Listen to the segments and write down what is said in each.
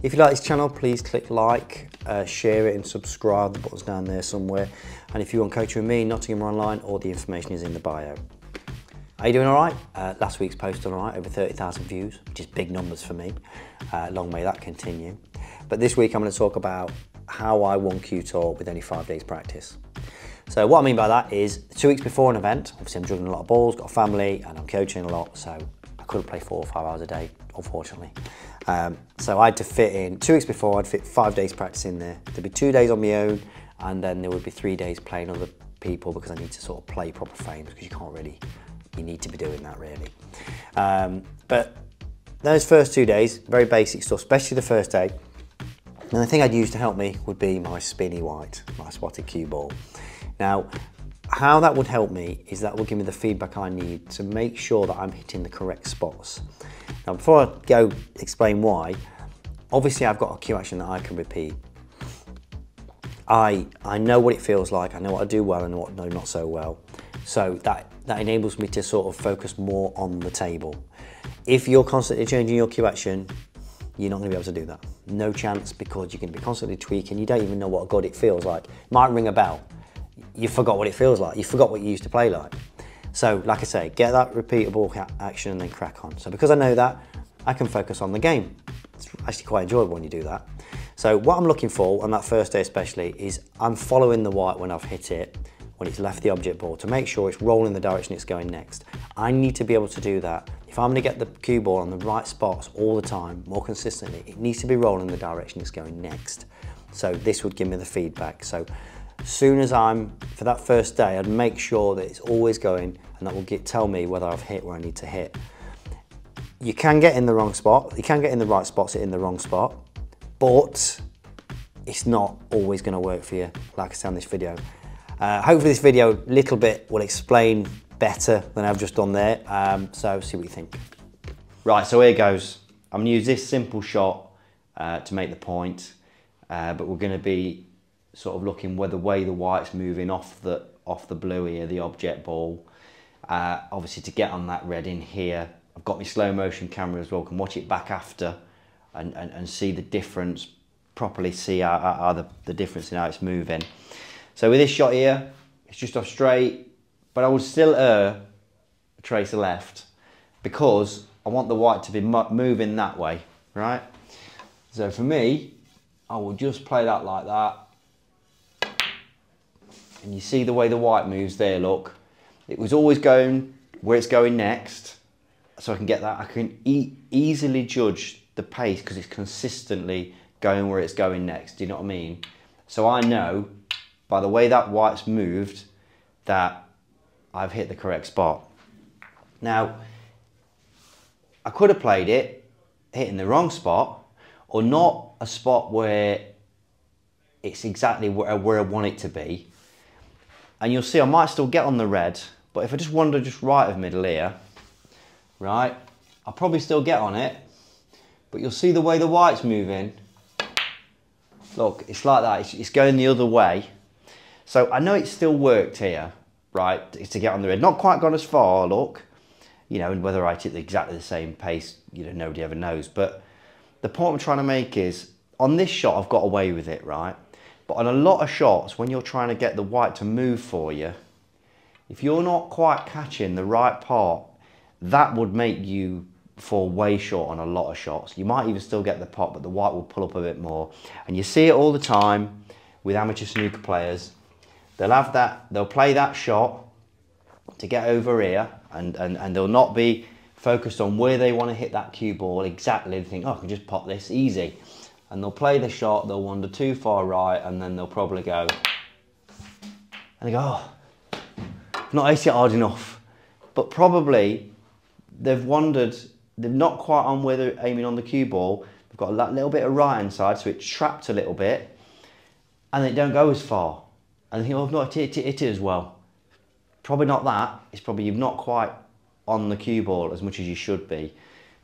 If you like this channel, please click like, share it and subscribe. The button's down there somewhere. And if you want coaching with me, Nottingham Online, all the information is in the bio. Are you doing all right? Last week's post done all right, over 30,000 views, which is big numbers for me. Long may that continue. But this week I'm going to talk about how I won Q Tour with only 5 days practice. So what I mean by that is 2 weeks before an event, obviously I'm juggling a lot of balls, got a family and I'm coaching a lot, so I couldn't play 4 or 5 hours a day, unfortunately. So I had to fit in, 2 weeks before I'd fit 5 days practice in there. There'd be 2 days on my own and then there would be 3 days playing other people because I need to sort of play proper frames because you can't really, you need to be doing that really. But those first 2 days, very basic stuff, especially the first day. And the thing I'd use to help me would be my spinny white, my spotted cue ball. Now, how that would help me is that will give me the feedback I need to make sure that I'm hitting the correct spots. Now, before I go explain why, obviously I've got a cue action that I can repeat. I know what it feels like, I know what I do well and what I do not so well. So that enables me to sort of focus more on the table. If you're constantly changing your cue action, you're not going to be able to do that. No chance, because you're going to be constantly tweaking. You don't even know what good it feels like. It might ring a bell. You forgot what it feels like. You forgot what you used to play like. So, like I say, get that repeatable action and then crack on. So because I know that, I can focus on the game. It's actually quite enjoyable when you do that. So what I'm looking for on that first day especially is I'm following the white when I've hit it, when it's left the object ball, to make sure it's rolling the direction it's going next. I need to be able to do that. If I'm going to get the cue ball on the right spots all the time, more consistently, it needs to be rolling the direction it's going next. So this would give me the feedback. So as soon as for that first day, I'd make sure that it's always going, and that will tell me whether I've hit where I need to hit. You can get in the wrong spot, you can get in the right spots in the wrong spot, but it's not always going to work for you, like I said in this video. Hopefully this video a little bit will explain better than I've just done there, so see what you think. Right, so here goes. I'm going to use this simple shot to make the point, but we're going to be sort of looking where the way the white's moving off the blue here, the object ball. Obviously to get on that red in here, I've got my slow motion camera as well, can watch it back after and see the difference, properly see the difference in how it's moving. So with this shot here, it's just off straight, but I would still err a tracer left because I want the white to be moving that way, right? So for me, I will just play that like that. And you see the way the white moves there, look. It was always going where it's going next, so I can get that. I can easily judge the pace because it's consistently going where it's going next, do you know what I mean? So I know by the way that white's moved that I've hit the correct spot. Now, I could have played it hitting the wrong spot, or not a spot where it's exactly where I want it to be. And you'll see I might still get on the red, but if I just wander just right of middle here, right, I'll probably still get on it, but you'll see the way the white's moving. Look, it's like that, it's going the other way. So I know it still worked here, right, it's to get on the red. Not quite gone as far, look, you know, and whether I hit exactly the same pace, you know, nobody ever knows. But the point I'm trying to make is, on this shot I've got away with it, right? But on a lot of shots, when you're trying to get the white to move for you, if you're not quite catching the right part, that would make you fall way short on a lot of shots. You might even still get the pot, but the white will pull up a bit more. And you see it all the time with amateur snooker players. They'll play that shot to get over here, and they'll not be focused on where they want to hit that cue ball exactly. They think, oh, I can just pop this easy. And they'll play the shot, they'll wander too far right, and then they'll probably go, and they go, oh, I've not aced it hard enough. But probably they've wandered, they're not quite on where they're aiming on the cue ball. They've got a little bit of right hand side, so it's trapped a little bit, and they don't go as far. And they think, oh, I've not hit it as well. Probably not that, it's probably you've not quite on the cue ball as much as you should be,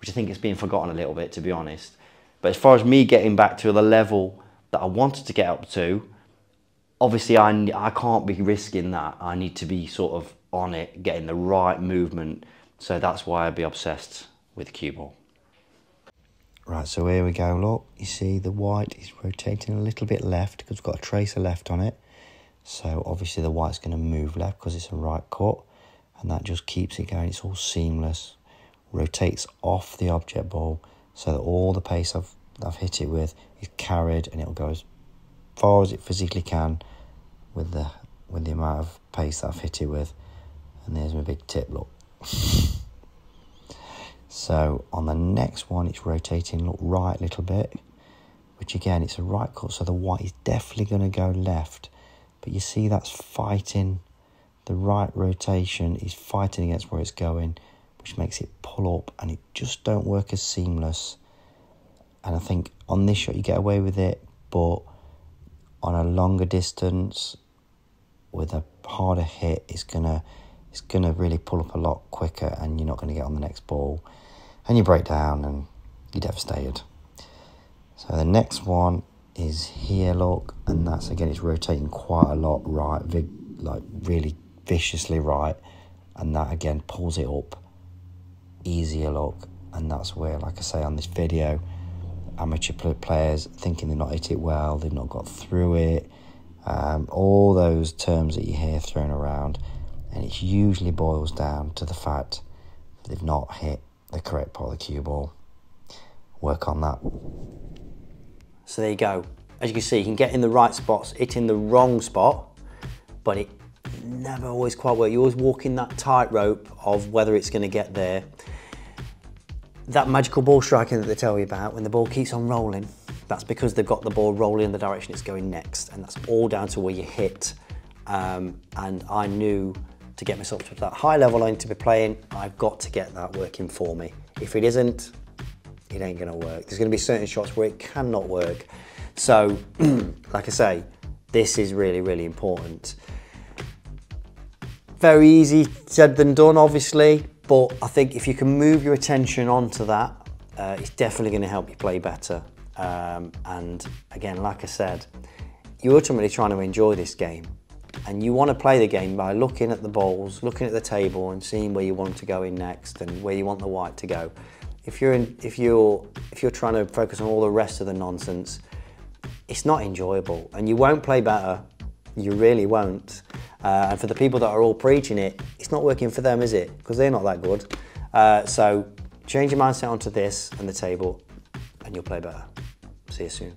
which I think is being forgotten a little bit, to be honest. But as far as me getting back to the level that I wanted to get up to, obviously I can't be risking that. I need to be sort of on it, getting the right movement. So that's why I'd be obsessed with cue ball. Right, so here we go, look, you see the white is rotating a little bit left because we've got a tracer left on it. So obviously the white's going to move left because it's a right cut, and that just keeps it going. It's all seamless, rotates off the object ball so that all the pace I've hit it with is carried, and it'll go as far as it physically can with the amount of pace that I've hit it with. And there's my big tip, look. So on the next one, it's rotating, look, right a little bit, which again, it's a right cut, so the white is definitely going to go left. But you see that's fighting, the right rotation is fighting against where it's going, which makes it pull up, and it just don't work as seamless. And I think on this shot you get away with it, but on a longer distance with a harder hit, it's gonna really pull up a lot quicker, and you're not going to get on the next ball, and you break down and you're devastated. So the next one is here, look, and that's again, it's rotating quite a lot right, like really viciously right, and that again pulls it up easier, look. And that's where, like I say on this video, amateur players thinking they've not hit it well, they've not got through it, all those terms that you hear thrown around, and it usually boils down to the fact that they've not hit the correct part of the cue ball. Work on that. So there you go. As you can see, you can get in the right spots, hit in the wrong spot, but it never always quite works. You always walk in that tightrope of whether it's going to get there. That magical ball striking that they tell you about, when the ball keeps on rolling, that's because they've got the ball rolling in the direction it's going next, and that's all down to where you hit. And I knew to get myself to that high level I need to be playing, I've got to get that working for me. If it isn't, it ain't gonna work. There's gonna be certain shots where it cannot work. So, like I say, this is really, really important. Very easy said than done, obviously, but I think if you can move your attention onto that, it's definitely gonna help you play better. And again, like I said, you're ultimately trying to enjoy this game. And you want to play the game by looking at the balls, looking at the table, and seeing where you want to go in next and where you want the white to go. If you're trying to focus on all the rest of the nonsense, it's not enjoyable, and you won't play better. You really won't. And for the people that are all preaching it, it's not working for them, is it? Because they're not that good. So change your mindset onto this and the table, and you'll play better. See you soon.